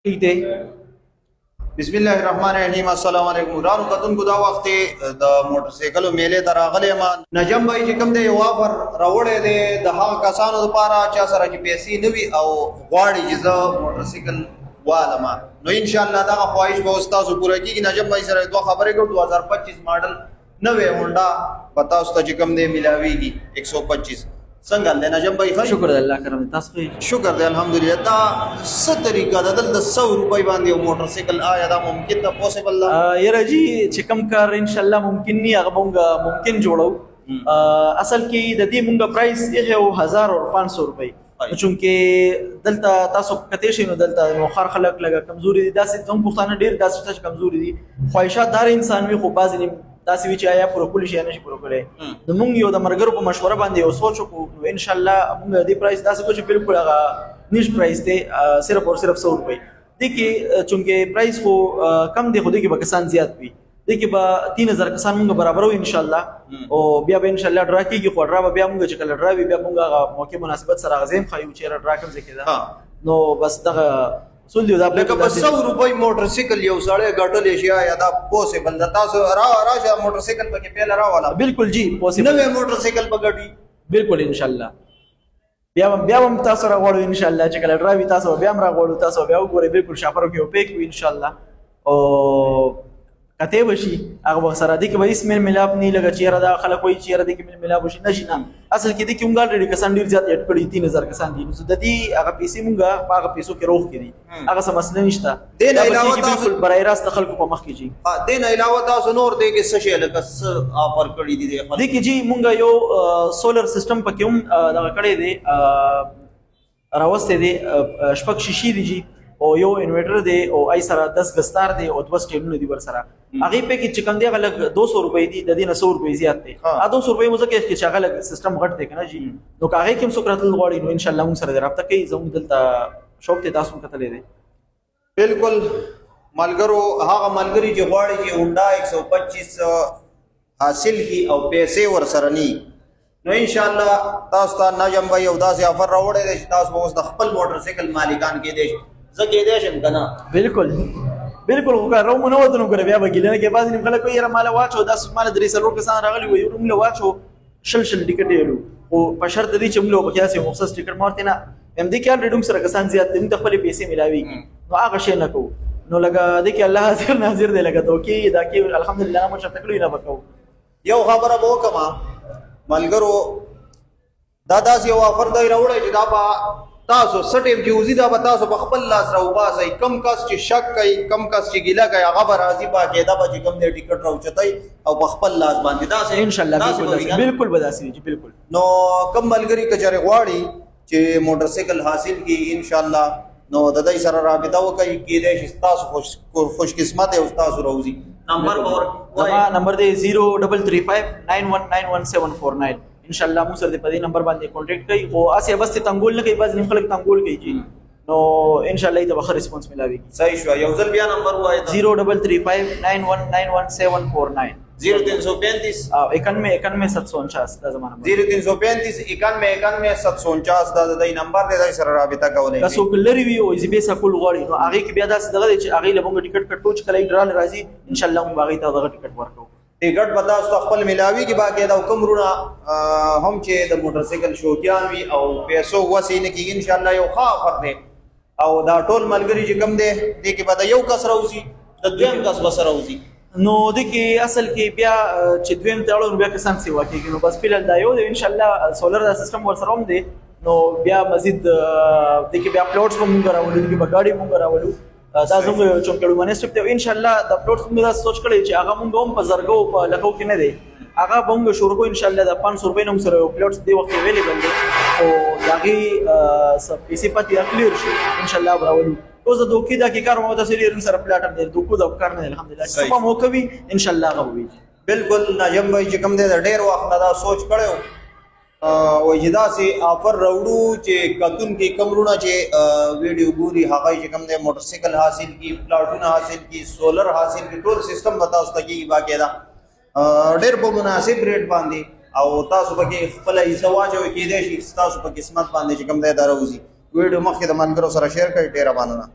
ٹھیک دی. بسم الله الرحمن الرحیم. السلام علیکم. ورانو کتون کو دا وخت د موټر سایکل میله دراغلی ما نجم بای چې کوم دی یو آفر راوړی دی د هغه کسانو لپاره چې سره چې پیسې نه وي او غواړي چې زه موټر سایکل والم نو ان شاء الله دا خواهش به تاسو پوره کیږي. نجم بای سره دوه خبرې کوم. 2025 ماډل نوې هونډا پتا اوس ته چې کوم دی ملاویږي 125. څنګه دی نجم بای؟ شکر دی الله کرم تاسو خو شکر دی الحمدلله. دا څه طریقه ده دلته 100 روپۍ باندې یو موټر سایکل آیا دا ممکن ده پوسیبل ده؟ یاره جی چې کم کار ان شاء الله ممکن نی هغه مونږ ممکن جوړو. اصل کې د دې مونږ پرایس یې 1500 روپۍ چونکې دلته تاسو کته شي نو دلته نو خار خلک لګه کمزوري دي داسې څنګه پښتانه ډیر داسې کمزوري دي خواهشات دار انسان وي خو باز نه داسې وی چې آیا پوره کول شي نه شي پوره کولای. نو مونږ یو د مرګرو په مشوره باندې یو سوچ وکړو ان شاء الله مونږ دې پرایس داسې کو چې بالکل هغه نش پرایس دی صرف اور صرف 100 روپۍ دي کې چونکه پرایس کو کم دی خو دې کې به کسان زیات وي دې کې به 3000 کسان مونږ برابرو ان شاء الله او بیا به ان شاء الله ډرا کېږي خو ډرا به بیا مونږ چې کله ډرا وي بیا مونږ هغه موقع مناسبت سره غزیم خایو چې ډرا کوم ځکه دا نو بس دغه سول دی دا لکه په 100 روپۍ موټر سایکل یو سړی ګټلی شي یا دا پوسیبل ده؟ تاسو راشه موټر سایکل پکې پیل راواله. بالکل جی پوسیبل. نوې موټر سایکل په ګټي بالکل ان شاء الله بیا هم تاسو راغړو ان شاء الله چې کله ډرایو تاسو بیا هم راغړو تاسو بیا وګورئ بالکل شاپرو کې او پیک وي ان شاء الله او کته وشي هغه سره دي کې به اسم ملاب نه لګا چیرې دا خلک وایي چیرې دي کې ملاب وشي نشي نه اصل کې دي کې مونږ الریډي کسان ډیر زیات اډ کړی 3000 کسان دي نو د دې هغه پیسې مونږه هغه پیسو کې روغ کړي هغه څه مسله نشته. دین علاوه تاسو برای راست خلکو په مخ کې جی دین علاوه تاسو نور دې کې څه شي لکه آفر کړی دي دي کې جی مونږ یو سولر سیستم پکې هم دا کړی دی راوسته دي شپږ شیشې دي جی او یو انورټر دی او ای سره 10 غستار دی او 2 سټیلونه دی ور سره هغه په کې چې کوم دی غلط 200 روپۍ دی د دې 100 روپۍ زیات دی ا 200 روپۍ مو ځکه چې هغه سیستم غټ دی کنه جی نو هغه کوم څوک راتل غواړي نو ان شاء الله موږ سره رابطه کوي زموږ دلته شوق ته تاسو کتلې دی. بالکل ملګرو هغه ملګری چې غواړي چې هونډا 125 حاصل کی او پیسې ور سره ني نو ان شاء الله تاسو ته نجم بھائی او داسې آفر راوړی دی چې تاسو اوس د خپل موټر سایکل مالکان کې دي زکه دې شم کنه. بالکل بالکل خو کار مو نه وته نو ګره بیا بګیل نه کې بعض نیمه خلک یې مال واچو 10 مال درې سره کسان راغلي وي روم له واچو شل ټیکټ یلو او په شرط دي چې موږ په کیاسه مخصوص ټیکټ مارته نه هم دي کې الریډوم سره کسان زیات دي ته خپل پیسې ملاوي نو هغه شی نه کو نو لګا دي کې الله حاضر ناظر دی لګا تو کې دا کې الحمدلله مو شرط کړی نه وکاو. یو خبره به وکما ملګرو دا داس یو آفر دی راوړی چې دا با تاسو سټیم چې وزي دا به تاسو په خپل لاس راوباسئ کم کس چې شک کوي کم کس چې ګیله کوي هغه به راځي باقاعده به چې کوم دی ټیکټ راوچتئ او په خپل لاس باندې داسې ان شاء الله بالکل به داسې جی بالکل. نو کم ملګري کچره غواړي چې موټر سایکل حاصل کی ان شاء الله نو د دې سره رابطه وکړي کېدای شي تاسو خوش قسمت او تاسو راوځي. نمبر نمبر دی 0335 9191 ان شاء الله موږ سره په دې نمبر باندې کانټیکټ کوي او اسه بس ته تنګول نه کوي بعض نیم خلک تنګول کوي جی نو ان شاء الله ته بخیر ریسپانس ملاوي. صحیح شو. یو ځل بیا نمبر وایي 0335 9191 0335 91 دا زمانه 0335 91 749 دا د نمبر دی سره رابطه کولای شي. تاسو کلری وی او ایزی بیس کول غواړي نو هغه کې بیا داسې دغه چې هغه له موږ ټیکټ کټو چې کله ډرال راځي ان شاء الله موږ هغه ته دغه ټیکټ ورکو. ټیکټ به تاسو خپل ملاوي کې باقاعده کومرونه هم چې د موټر سایکل شوقیان وي او پیسو وسینه کې ان شاء الله یو ښه آفر دی او دا ټول ملګری چې کم دی دې کې به یو کس راوځي د دویم کس به سره راوځي نو د کې اصل کې بیا چې دویم تاړو بیا کسان سیوا کېږي نو بس فلل دا یو دی ان شاء الله سولر سیستم ور سره هم دی نو بیا مزید د کې بیا پلاټس هم موږ راوړو د کې بګاډي موږ راوړو دا زموږ چونکړو باندې سټپ دی ان شاء الله د پلاټس موږ سوچ کړی چې هغه موږ هم په زرګو په لکو کې نه دی هغه موږ شروع کو ان شاء الله د 500 روپۍ نوم سره پلاټس دی وخت اویلیبل دی او داغي سب پیسې پاتې کلیر شي ان شاء الله راوړو. اوس د دوکې دا کې کار مو تاسو لري سره پلاټ هم دی دوکو دا کار نه الحمدلله سبا مو کوي ان شاء الله غوي. بالکل نجم بھائی چې کوم دی ډېر وخت دا سوچ کړو او اجدا سي آفر راوړو چې کتون کې کمرونه چې ویډیو ګوري هغه چې کوم دی موټر سایکل حاصل کی پلاټونه حاصل کی سولر حاصل کی ټول سیستم بتاوس ته کې باقاعده ډېر په مناسب ریټ باندې او تاسو پکې خپل حصہ واچوي کېدای شي تاسو په قسمت باندې چې کوم دی دا راوځي ویډیو مخکې د ملګرو سره شیر کړئ. ډېره مننه.